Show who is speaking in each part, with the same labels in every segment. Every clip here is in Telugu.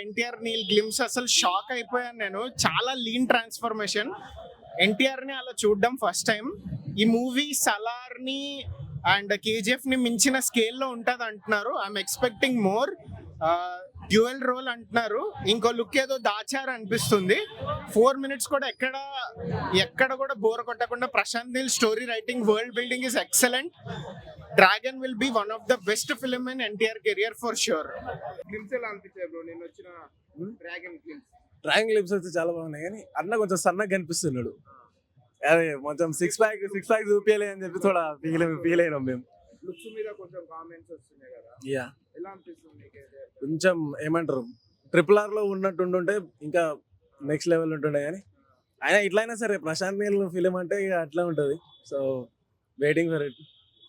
Speaker 1: ఎన్టీఆర్ నీల్ గ్లిమ్స్ అసలు షాక్ అయిపోయాను నేను. చాలా లీన్ ట్రాన్స్ఫర్మేషన్. ఎన్టీఆర్ ని అలా చూడడం ఫస్ట్ టైం. ఈ మూవీ సలార్ ని అండ్ కేజీఎఫ్ ని మించిన స్కేల్లో ఉంటది అంటున్నారు. I'm expecting more. Dual role అంటున్నారు. ఇంకో లుక్ ఏదో దాచారు అనిపిస్తుంది. 4 minutes కూడా ఎక్కడ కూడా బోర్ కొట్టకుండా Prashanth Neel story writing, world building is excellent. Dragon will be one of the best film in NTR career for sure.
Speaker 2: Glimpse ఎలా అనిపించాయి బ్రో నేను వచ్చిన డ్రాగన్ గ్లిమ్స్?
Speaker 3: డ్రాయింగ్ లిప్స్ అయితే చాలా బాగున్నాయి, కానీ అన్న కొంచెం సన్నగా కనిపిస్తున్నాడు. అదే కొంచెం సిక్స్ ప్యాక్ చూపించాలి అని చెప్పి థోడా ఫీల్ అయినాం మేము.
Speaker 2: లుక్స్ మీద కొంచెం కామెంట్స్ వస్తున్నాయి కదా,
Speaker 3: యా
Speaker 2: ఎలా అనిపిస్తుంది మీకైతే?
Speaker 3: కొంచెం ఏమంటారు, RRR లో ఉన్నట్టు ఉంటుంటే ఇంకా నెక్స్ట్ లెవెల్ ఉంటుండే, కానీ ఆయన ఇట్లయినా సరే ప్రశాంత్ నీల్ ఫిలిం అంటే ఇక అట్లా ఉంటుంది. So waiting for it,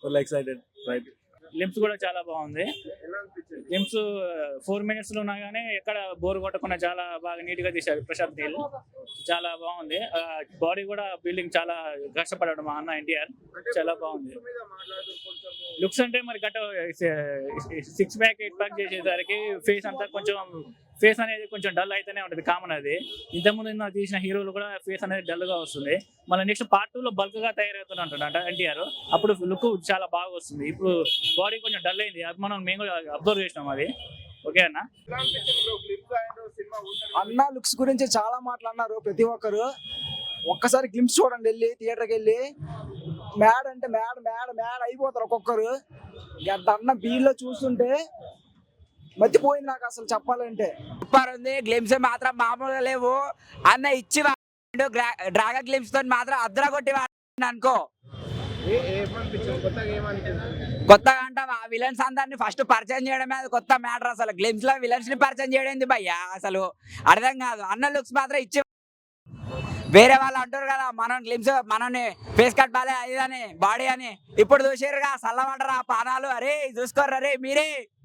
Speaker 3: full excited. Right,
Speaker 4: glimpse కూడా చాలా బాగుంది.
Speaker 2: ఎలా అనిపించింది?
Speaker 4: లిమ్స్ 4 minutes లో ఉన్నా కానీ ఎక్కడ బోర్ కొట్టకుండా చాలా బాగా నీట్ గా తీశారు ప్రశాంత్ నీల్. చాలా బాగుంది. బాడీ కూడా బిల్డింగ్ చాలా కష్టపడ్డాడు మా అన్న ఎన్టీఆర్. చాలా బాగుంది.
Speaker 2: లుక్స్ మీద మాట్లాడుతూ కొంచెం
Speaker 4: లుక్స్ అంటే మరి గట్ట 6 pack 8 pack చేసేసరికి ఫేస్ అంతా కొంచెం ఫేస్ అనేది కొంచెం డల్ అయితేనే ఉంటుంది, కామన్ అది. ఇంతకుముందు తీసిన హీరోలు కూడా ఫేస్ అనేది డల్ గా వస్తుంది. మళ్ళీ నెక్స్ట్ Part 2 లో బల్క్ గా తయారవుతున్నట్టు ఎన్టీఆర్. అప్పుడు లుక్ చాలా బాగా వస్తుంది. ఇప్పుడు బాడీ కొంచెం డల్ అయింది, అది మేము కూడా అబ్జర్వ్ చేసినాం. అది ఓకే అన్న.
Speaker 2: ఎలా అనిపించింది బ్రో గ్లిమ్స్ అండ్ సినిమా ఉంటుంది?
Speaker 5: అన్న లుక్స్ గురించి చాలా మాట్లాడినారు ప్రతి ఒక్కరు. ఒక్కసారి గ్లిమ్స్ చూడండి, వెళ్ళి థియేటర్కి వెళ్ళి మ్యాడ్ అంటే మ్యాడ్ అయిపోతారు ఒక్కొక్కరు. అన్న బీడ్లో చూస్తుంటే మర్చిపోయింది నాకు అసలు చెప్పాలంటే.
Speaker 6: సూపర్ ఉంది. గ్లిమ్స్ మాత్రం మామూలుగా లేవు. అన్న ఇచ్చి డ్రాగన్ గ్లిమ్స్ తో మాత్రం అద్రా కొట్టి అనుకో.
Speaker 2: ఏమనిపించింది? కొత్తగా ఏమనిపించింది?
Speaker 6: కొత్తగా అంటే ఆ విలన్స్ అందరిని ఫస్ట్ పరిచయం చేయడమే అది కొత్త మ్యాటర్. అసలు గ్లిమ్స్ లో విలన్స్ ని పరిచయం చేయడం భయ్యా అసలు అర్థం కాదు. అన్న లుక్స్ మాత్రం ఇచ్చి వేరే వాళ్ళు అంటారు కదా మనం గ్లిమ్స్ మనని ఫేస్ కట్ బాలే అది అని బాడీ అని. ఇప్పుడు చూసారుగా సల్లమంటారు ఆ పానాలు. అరే చూసుకోర్రా రే మీరే.